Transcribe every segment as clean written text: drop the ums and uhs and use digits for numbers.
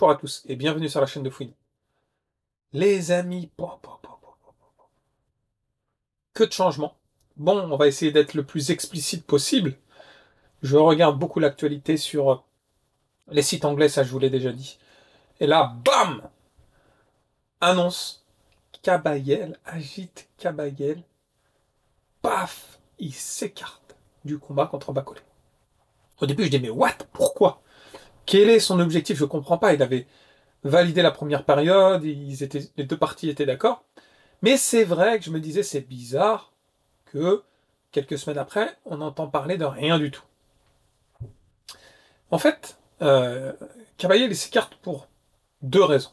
Bonjour à tous et bienvenue sur la chaîne de Fouine. Les amis, que de changements. Bon, on va essayer d'être le plus explicite possible. Je regarde beaucoup l'actualité sur les sites anglais, ça je vous l'ai déjà dit. Et là, bam! Annonce, Kabayel, agite Kabayel, paf! Il s'écarte du combat contre Bakolé. Au début, je dis, mais what? Pourquoi? Quel est son objectif? Je comprends pas. Il avait validé la première période, les deux parties étaient d'accord. Mais c'est vrai que je me disais, c'est bizarre que quelques semaines après, on entend parler de rien du tout. En fait, Cavalier s'écarte pour deux raisons.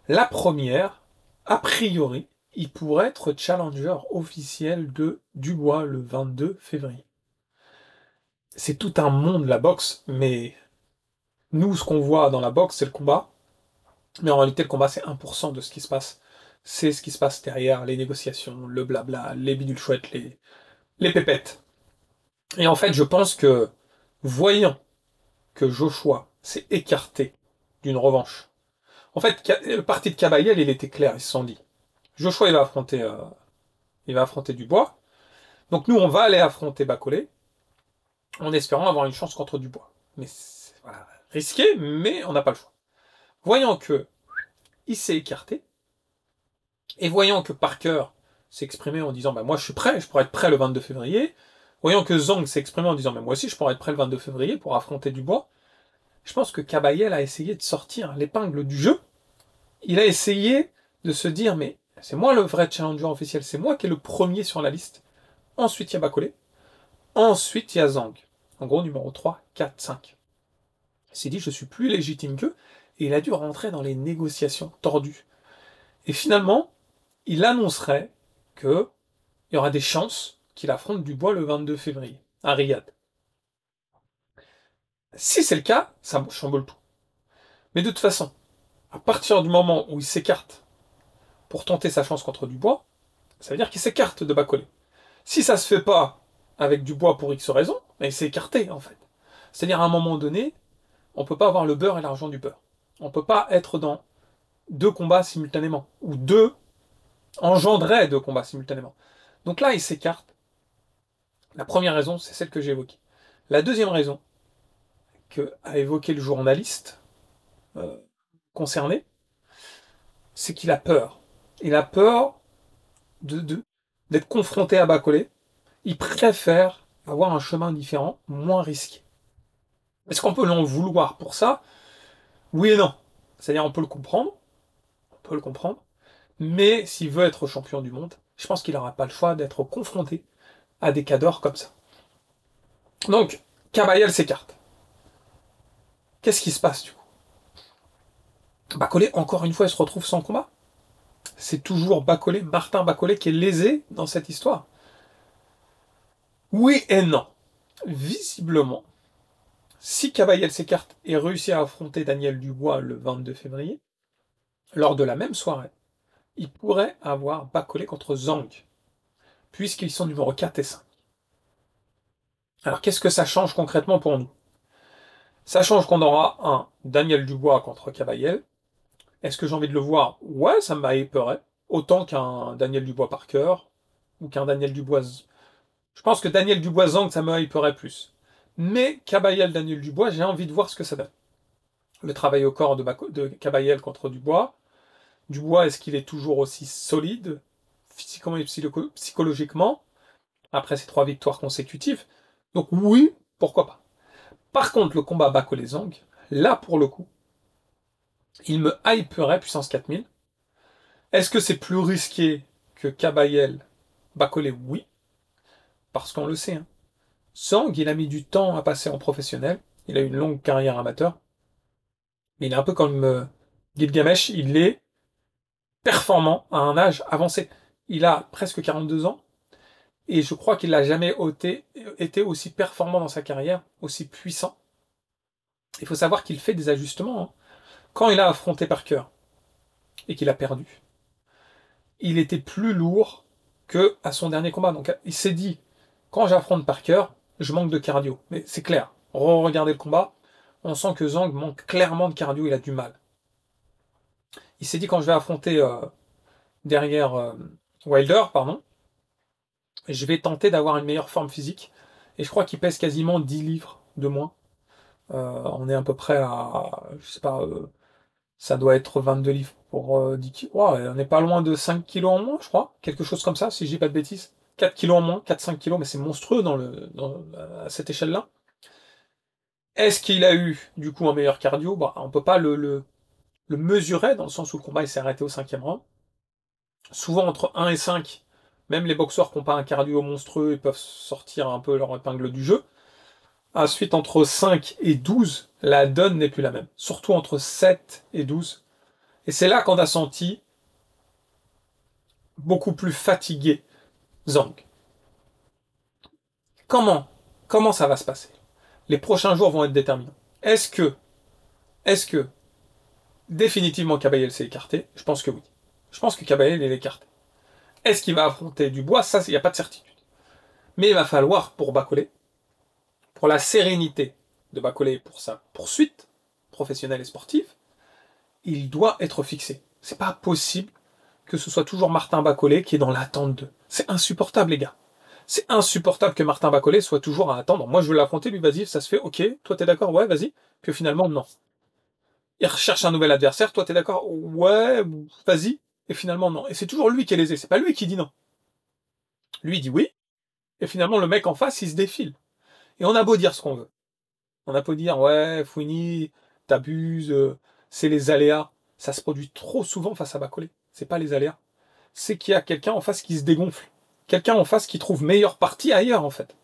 La première, a priori, il pourrait être challenger officiel de Dubois le 22 février. C'est tout un monde la boxe, mais nous, ce qu'on voit dans la boxe, c'est le combat. Mais en réalité, le combat, c'est 1% de ce qui se passe. C'est ce qui se passe derrière les négociations, le blabla, les bidules chouettes, les pépettes. Et en fait, je pense que, voyant que Joshua s'est écarté d'une revanche, en fait, le parti de Kabayel, il était clair, ils se sont dit. Joshua, il va affronter Dubois. Donc nous, on va aller affronter Bacolé, en espérant avoir une chance contre Dubois. Mais c'est voilà, risqué, mais on n'a pas le choix. Voyant que il s'est écarté, et voyant que Parker s'est exprimé en disant, bah moi je suis prêt, je pourrais être prêt le 22 février, voyant que Zhang s'est exprimé en disant, mais moi aussi je pourrais être prêt le 22 février pour affronter Dubois, je pense que Kabayel a essayé de sortir l'épingle du jeu. Il a essayé de se dire, mais c'est moi le vrai challenger officiel, c'est moi qui est le premier sur la liste. Ensuite, il y a Bakolé. Ensuite, il y a Zhang. En gros, numéro 3, 4, 5. Il s'est dit, je suis plus légitime qu'eux. Et il a dû rentrer dans les négociations tordues. Et finalement, il annoncerait qu'il y aura des chances qu'il affronte Dubois le 22 février, à Riyad. Si c'est le cas, ça chamboule tout. Mais de toute façon, à partir du moment où il s'écarte pour tenter sa chance contre Dubois, ça veut dire qu'il s'écarte de Bacolé. Si ça se fait pas avec Dubois pour X raison, mais il s'est écarté en fait. C'est-à-dire à un moment donné, on peut pas avoir le beurre et l'argent du beurre. On peut pas être dans deux combats simultanément, ou engendrer deux combats simultanément. Donc là, il s'écarte. La première raison, c'est celle que j'ai évoquée. La deuxième raison, que a évoqué le journaliste euh, concerné, c'est qu'il a peur. Il a peur d'être confronté à Bacolé. Il préfère avoir un chemin différent, moins risqué. Est-ce qu'on peut l'en vouloir pour ça? Oui et non. C'est-à-dire, on peut le comprendre, mais s'il veut être champion du monde, je pense qu'il n'aura pas le choix d'être confronté à des cadors comme ça. Donc, Kabayel s'écarte. Qu'est-ce qui se passe du coup? Bacolé, encore une fois, il se retrouve sans combat. C'est toujours Bacolé, Martin Bacolé, qui est lésé dans cette histoire. Oui et non. Visiblement, si Kabayel s'écarte et réussit à affronter Daniel Dubois le 22 février, lors de la même soirée, il pourrait avoir Bacolé contre Zhang, puisqu'ils sont numéro 4 et 5. Alors qu'est-ce que ça change concrètement pour nous? Ça change qu'on aura un Daniel Dubois contre Kabayel. Est-ce que j'ai envie de le voir? Ouais, ça m'hyperait. Autant qu'un Daniel Dubois Parker, ou qu'un Daniel Dubois. Je pense que Daniel Dubois Zhang, ça me hyperait plus. Mais Kabayel Daniel Dubois, j'ai envie de voir ce que ça donne. Le travail au corps de Kabayel contre Dubois. Dubois, est-ce qu'il est toujours aussi solide, physiquement et psychologiquement, après ces 3 victoires consécutives? Donc oui, pourquoi pas. Par contre, le combat Bacolé-Zhang, là pour le coup, il me hyperait puissance 4000. Est-ce que c'est plus risqué que Kabayel Bacolé? Oui, parce qu'on le sait. Hein. Zhang, il a mis du temps à passer en professionnel. Il a eu une longue carrière amateur. Mais il est un peu comme Gilgamesh, il est performant à un âge avancé. Il a presque 42 ans. Et je crois qu'il n'a jamais été aussi performant dans sa carrière, aussi puissant. Il faut savoir qu'il fait des ajustements. Hein. Quand il a affronté Parker et qu'il a perdu, il était plus lourd que à son dernier combat. Donc il s'est dit, quand j'affronte Parker, je manque de cardio. Mais c'est clair. Regardez le combat. On sent que Zhang manque clairement de cardio, il a du mal. Il s'est dit quand je vais affronter derrière Wilder, pardon, je vais tenter d'avoir une meilleure forme physique. Et je crois qu'il pèse quasiment 10 livres de moins. On est à peu près à, je sais pas, ça doit être 22 livres pour 10 kilos. Ouais, on n'est pas loin de 5 kilos en moins, je crois. Quelque chose comme ça, si je dis pas de bêtises. 4 kilos en moins, 4-5 kilos, mais c'est monstrueux à cette échelle-là. Est-ce qu'il a eu, du coup, un meilleur cardio? Bah, on peut pas le mesurer, dans le sens où le combat il s'est arrêté au cinquième round. Souvent, entre 1 et 5, même les boxeurs qui n'ont pas un cardio monstrueux, ils peuvent sortir un peu leur épingle du jeu. Ensuite, entre 5 et 12, la donne n'est plus la même. Surtout entre 7 et 12. Et c'est là qu'on a senti beaucoup plus fatigué Zhang. Comment Comment ça va se passer? Les prochains jours vont être déterminants. Est-ce que, est-ce que, définitivement Kabayel s'est écarté? Je pense que oui. Je pense que Kabayel est écarté. Est-ce qu'il va affronter Dubois? Ça, il n'y a pas de certitude. Mais il va falloir, pour Bacolé, pour la sérénité de Bacolé, pour sa poursuite professionnelle et sportive, il doit être fixé. C'est pas possible que ce soit toujours Martin Bacolé qui est dans l'attente de. C'est insupportable, les gars. C'est insupportable que Martin Bacolé soit toujours à attendre. Moi, je veux l'affronter, lui, vas-y, ça se fait, ok, toi, t'es d'accord, ouais, vas-y. Puis finalement, non. Il recherche un nouvel adversaire, toi, t'es d'accord, ouais, vas-y. Et finalement, non. Et c'est toujours lui qui est lésé, c'est pas lui qui dit non. Lui, il dit oui, et finalement, le mec en face, il se défile. Et on a beau dire ce qu'on veut. On a beau dire, ouais, Fouini, t'abuses, c'est les aléas. Ça se produit trop souvent face à Bacolé. C'est pas les aléas. C'est qu'il y a quelqu'un en face qui se dégonfle. Quelqu'un en face qui trouve meilleure partie ailleurs, en fait.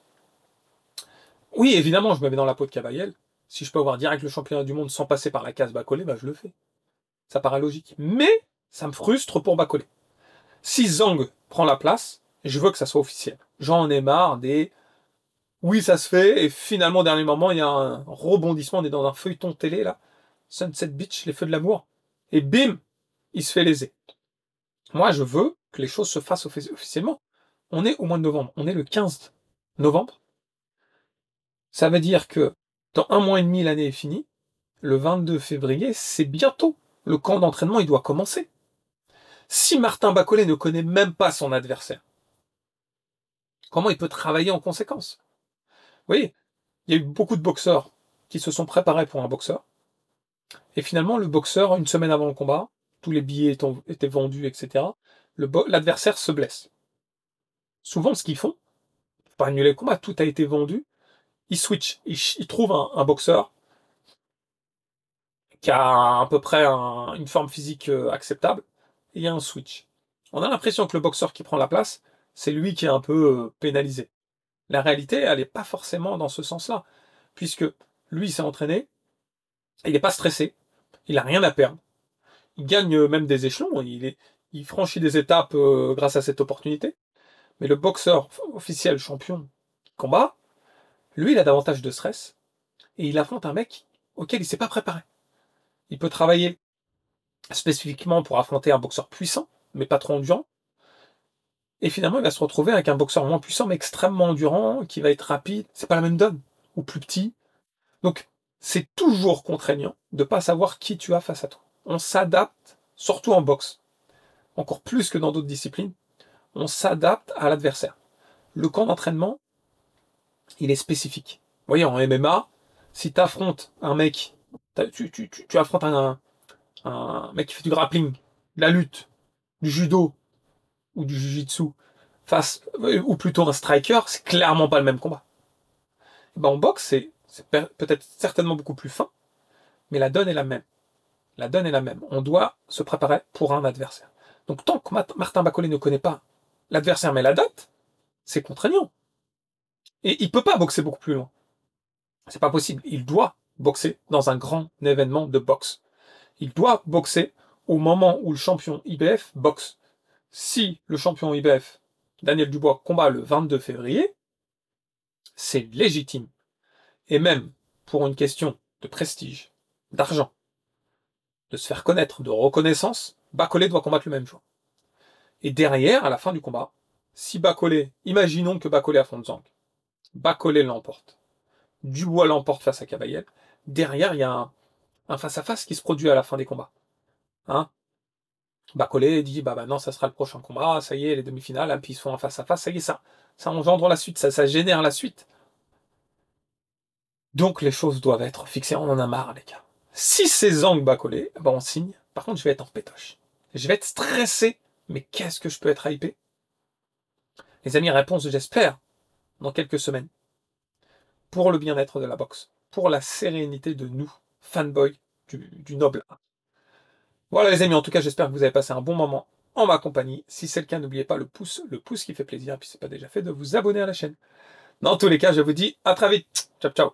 Oui, évidemment, je me mets dans la peau de Cavaliel. Si je peux avoir direct le championnat du monde sans passer par la case Bacolé, bah je le fais. Ça paraît logique. Mais ça me frustre pour Bacolé. Si Zhang prend la place, je veux que ça soit officiel. J'en ai marre des oui, ça se fait, et finalement, au dernier moment, il y a un rebondissement, on est dans un feuilleton télé, là. Sunset Beach, les feux de l'amour. Et bim, il se fait léser. Moi, je veux que les choses se fassent officiellement. On est au mois de novembre. On est le 15 novembre. Ça veut dire que dans un mois et demi, l'année est finie. Le 22 février, c'est bientôt. Le camp d'entraînement, il doit commencer. Si Martin Bacolé ne connaît même pas son adversaire, comment il peut travailler en conséquence? Vous voyez, il y a eu beaucoup de boxeurs qui se sont préparés pour un boxeur. Et finalement, le boxeur, une semaine avant le combat, tous les billets étaient vendus, etc. L'adversaire se blesse. Souvent, ce qu'ils font, pour pas annuler le combat, tout a été vendu. Ils switchent. Ils trouvent un boxeur qui a à peu près une forme physique acceptable, et il y a un switch. On a l'impression que le boxeur qui prend la place, c'est lui qui est un peu pénalisé. La réalité, elle n'est pas forcément dans ce sens-là, puisque lui, il s'est entraîné, il n'est pas stressé, il n'a rien à perdre, il gagne même des échelons, il franchit des étapes grâce à cette opportunité. Mais le boxeur officiel champion qui combat, lui, il a davantage de stress, et il affronte un mec auquel il s'est pas préparé. Il peut travailler spécifiquement pour affronter un boxeur puissant, mais pas trop endurant. Et finalement, il va se retrouver avec un boxeur moins puissant, mais extrêmement endurant, qui va être rapide. C'est pas la même donne. Ou plus petit. Donc, c'est toujours contraignant de pas savoir qui tu as face à toi. On s'adapte, surtout en boxe. Encore plus que dans d'autres disciplines. On s'adapte à l'adversaire. Le camp d'entraînement, il est spécifique. Vous voyez, en MMA, si tu affrontes un mec, tu affrontes un mec qui fait du grappling, de la lutte, du judo, ou du jiu-jitsu ou plutôt un striker, c'est clairement pas le même combat. Et ben, en boxe, c'est peut-être certainement beaucoup plus fin, mais la donne est la même. La donne est la même. On doit se préparer pour un adversaire. Donc tant que Martin Bacolé ne connaît pas l'adversaire mais la date, c'est contraignant. Et il peut pas boxer beaucoup plus loin. C'est pas possible. Il doit boxer dans un grand événement de boxe. Il doit boxer au moment où le champion IBF boxe. Si le champion IBF, Daniel Dubois, combat le 22 février, c'est légitime. Et même pour une question de prestige, d'argent, de se faire connaître, de reconnaissance, Bacolé doit combattre le même jour. Et derrière, à la fin du combat, si Bacolé, imaginons que Bacolé affronte Zhang, Bacolé l'emporte, Dubois l'emporte face à Cavaliel, derrière, il y a un face-à-face qui se produit à la fin des combats. Hein, Collet dit, bah non, ça sera le prochain combat, ça y est, les demi-finales, hein, puis ils se font un face-à-face, ça y est, ça engendre la suite, ça génère la suite. Donc les choses doivent être fixées, on en a marre, les gars. Si c'est Zhang bat Collet, bah on signe. Par contre, je vais être en pétoche. Je vais être stressé, mais qu'est-ce que je peux être hypé? Les amis, réponse, j'espère, dans quelques semaines. Pour le bien-être de la boxe, pour la sérénité de nous, fanboys du noble. Voilà les amis, en tout cas j'espère que vous avez passé un bon moment en ma compagnie. Si c'est le cas, n'oubliez pas le pouce qui fait plaisir, et puis c'est pas déjà fait, de vous abonner à la chaîne. Dans tous les cas, je vous dis à très vite. Ciao ciao.